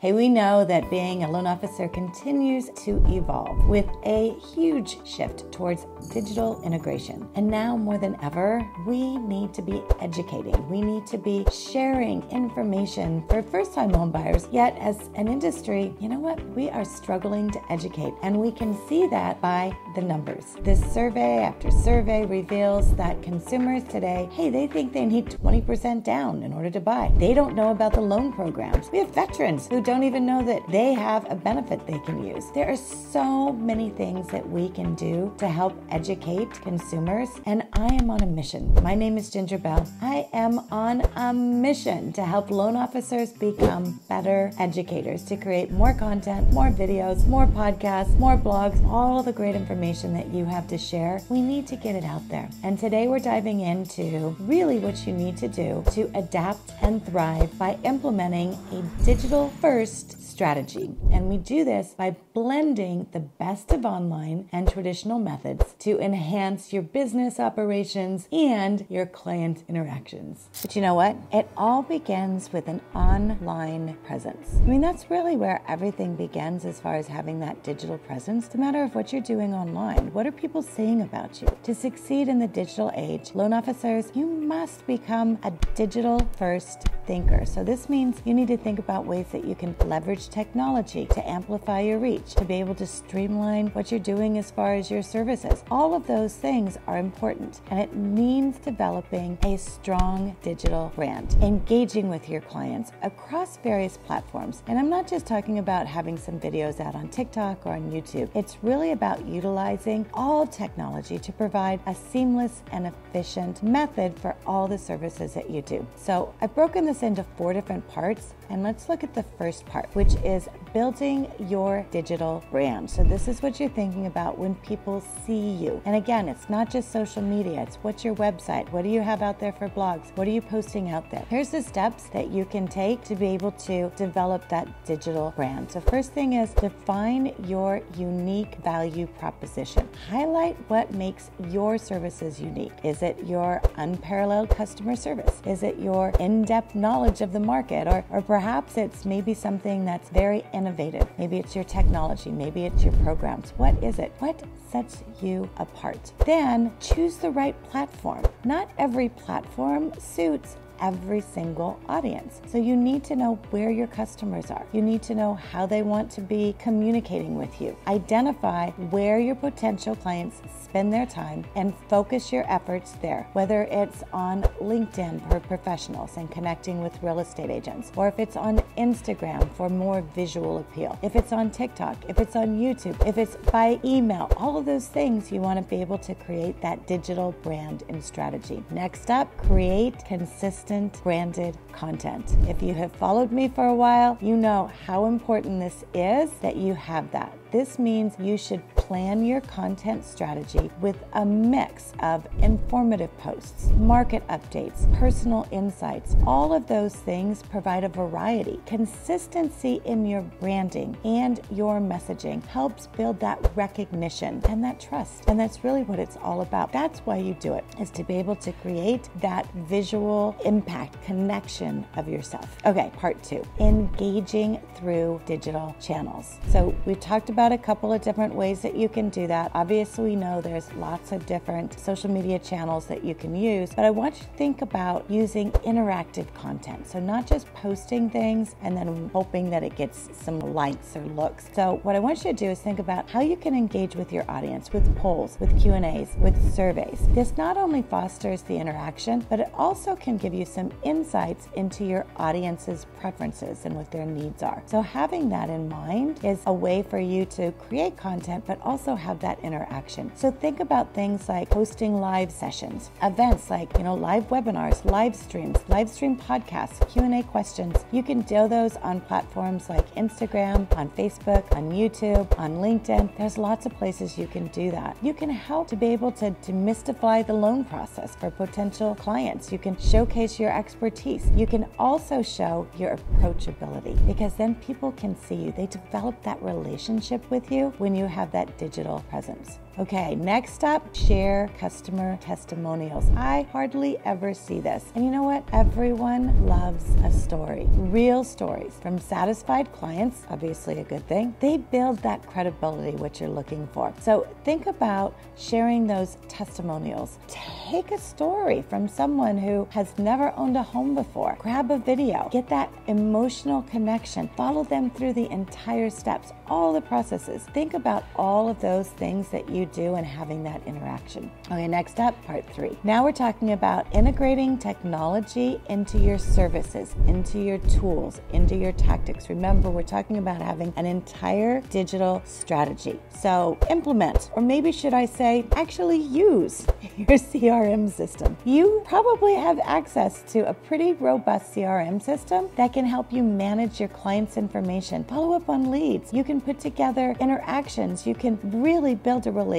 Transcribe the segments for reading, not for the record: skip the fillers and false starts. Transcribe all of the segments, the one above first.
Hey, we know that being a loan officer continues to evolve with a huge shift towards digital integration. And now more than ever, we need to be educating. We need to be sharing information for first-time home buyers. Yet as an industry, you know what? We are struggling to educate, and we can see that by the numbers. This survey after survey reveals that consumers today, hey, they think they need 20% down in order to buy. They don't know about the loan programs. We have veterans who don't even know that they have a benefit they can use. There are so many things that we can do to help educate consumers, and I am on a mission. My name is Ginger Bell. I am on a mission to help loan officers become better educators, to create more content, more videos, more podcasts, more blogs, all the great information that you have to share. We need to get it out there. And today we're diving into really what you need to do to adapt and thrive by implementing a digital-first strategy. And we do this by blending the best of online and traditional methods to enhance your business operations and your client interactions. But you know what? It all begins with an online presence. I mean, that's really where everything begins as far as having that digital presence. It's a matter of what you're doing online. What are people saying about you? To succeed in the digital age, loan officers, you must become a digital-first thinker. So this means you need to think about ways that you can leverage technology to amplify your reach, to be able to streamline what you're doing as far as your services. All of those things are important, and it means developing a strong digital brand, engaging with your clients across various platforms. And I'm not just talking about having some videos out on TikTok or on YouTube. It's really about utilizing all technology to provide a seamless and efficient method for all the services that you do. So I've broken this into 4 different parts, and let's look at the first part, which is building your digital brand. So this is what you're thinking about when people see you. And again, it's not just social media. It's what's your website? What do you have out there for blogs? What are you posting out there? Here's the steps that you can take to be able to develop that digital brand. So first thing is define your unique value proposition. Highlight what makes your services unique. Is it your unparalleled customer service? Is it your in-depth knowledge of the market? Or perhaps it's maybe something that's very innovative. Maybe it's your technology. Maybe it's your programs. What is it? What sets you apart? Then choose the right platform. Not every platform suits every single audience. So you need to know where your customers are. You need to know how they want to be communicating with you. Identify where your potential clients spend their time and focus your efforts there, whether it's on LinkedIn for professionals and connecting with real estate agents, or if it's on Instagram for more visual appeal, if it's on TikTok, if it's on YouTube, if it's by email, all of those things you want to be able to create that digital brand and strategy. Next up, create consistent branded content. If you have followed me for a while, you know how important this is that you have that. This means you should plan your content strategy with a mix of informative posts, market updates, personal insights. All of those things provide a variety. Consistency in your branding and your messaging helps build that recognition and that trust. And that's really what it's all about. That's why you do it, is to be able to create that visual impact, connection of yourself. Okay, part 2, engaging through digital channels. So we've talked about a couple of different ways that you can do that. Obviously, we know there's lots of different social media channels that you can use, but I want you to think about using interactive content. So not just posting things and then hoping that it gets some likes or looks. So what I want you to do is think about how you can engage with your audience with polls, with Q&As, with surveys. This not only fosters the interaction, but it also can give you some insights into your audience's preferences and what their needs are. So having that in mind is a way for you to create content, but also have that interaction. So think about things like hosting live sessions, events like, live webinars, live streams, live stream podcasts, Q&A questions. You can do those on platforms like Instagram, on Facebook, on YouTube, on LinkedIn. There's lots of places you can do that. You can help to be able to demystify the loan process for potential clients. You can showcase your expertise. You can also show your approachability, because then people can see you. They develop that relationship with you when you have that digital presence. Okay, next up, share customer testimonials. I hardly ever see this. And you know what? Everyone loves a story. Real stories from satisfied clients, obviously a good thing. They build that credibility, which you're looking for. So think about sharing those testimonials. Take a story from someone who has never owned a home before. Grab a video. Get that emotional connection. Follow them through the entire steps, all the processes. Think about all of those things that you do and having that interaction. Okay, next up, part 3. Now we're talking about integrating technology into your services, into your tools, into your tactics. Remember, we're talking about having an entire digital strategy. So implement, or maybe should I say, actually use your CRM system. You probably have access to a pretty robust CRM system that can help you manage your clients' information, follow up on leads. You can put together interactions. You can really build a relationship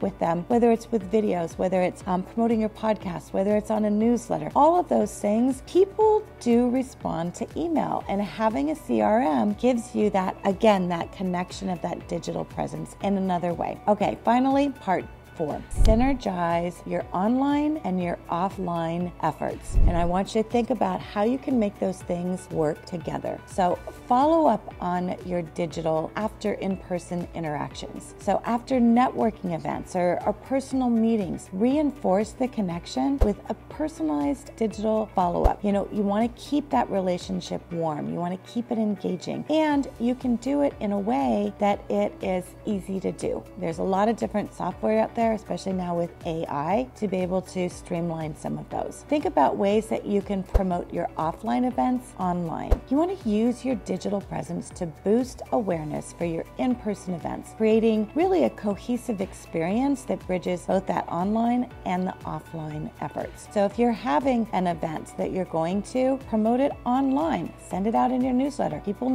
with them, whether it's with videos, whether it's promoting your podcast, whether it's on a newsletter. All of those things, people do respond to email, and having a CRM gives you that, again, that connection of that digital presence in another way. Okay, finally, part 4. Synergize your online and your offline efforts. And I want you to think about how you can make those things work together. So follow up on your digital after in-person interactions. So after networking events or personal meetings, reinforce the connection with a personalized digital follow-up. You know, you want to keep that relationship warm. You want to keep it engaging. And you can do it in a way that it is easy to do. There's a lot of different software out there, especially now with AI, to be able to streamline some of those. Think about ways that you can promote your offline events online. You want to use your digital presence to boost awareness for your in-person events, creating really a cohesive experience that bridges both that online and the offline efforts. So if you're having an event that you're going to, promote it online. Send it out in your newsletter. People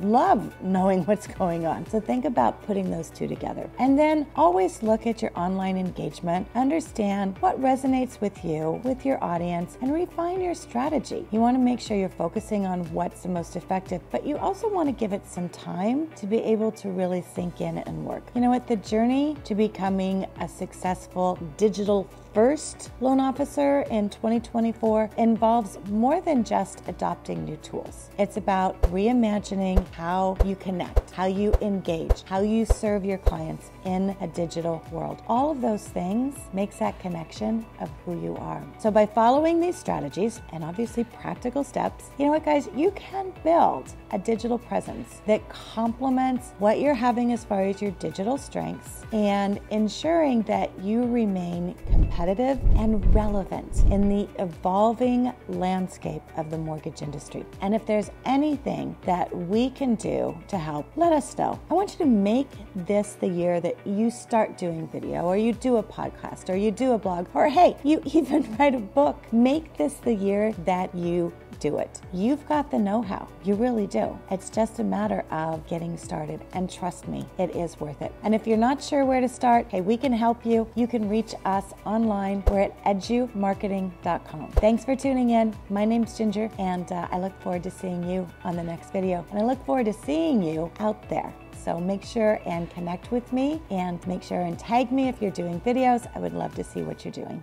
love knowing what's going on. So think about putting those two together. And then always look at your online engagement, understand what resonates with you, with your audience, and refine your strategy. You want to make sure you're focusing on what's the most effective, but you also want to give it some time to be able to really sink in and work. You know what? The journey to becoming a successful digital first loan officer in 2024 involves more than just adopting new tools. It's about reimagining how you connect, how you engage, how you serve your clients in a digital world. All of those things makes that connection of who you are. So by following these strategies and obviously practical steps, you know what, guys, you can build a digital presence that complements what you're having as far as your digital strengths and ensuring that you remain competitive and relevant in the evolving landscape of the mortgage industry. And if there's anything that we can do to help, let us know. I want you to make this the year that you start doing video, or you do a podcast, or you do a blog, or hey, you even write a book. Make this the year that you do it. You've got the know-how. You really do. It's just a matter of getting started. And trust me, it is worth it. And if you're not sure where to start, hey, we can help you. You can reach us online. We're at edumarketing.com. Thanks for tuning in. My name's Ginger, and I look forward to seeing you on the next video. And I look forward to seeing you out there. So make sure and connect with me, and make sure and tag me if you're doing videos. I would love to see what you're doing.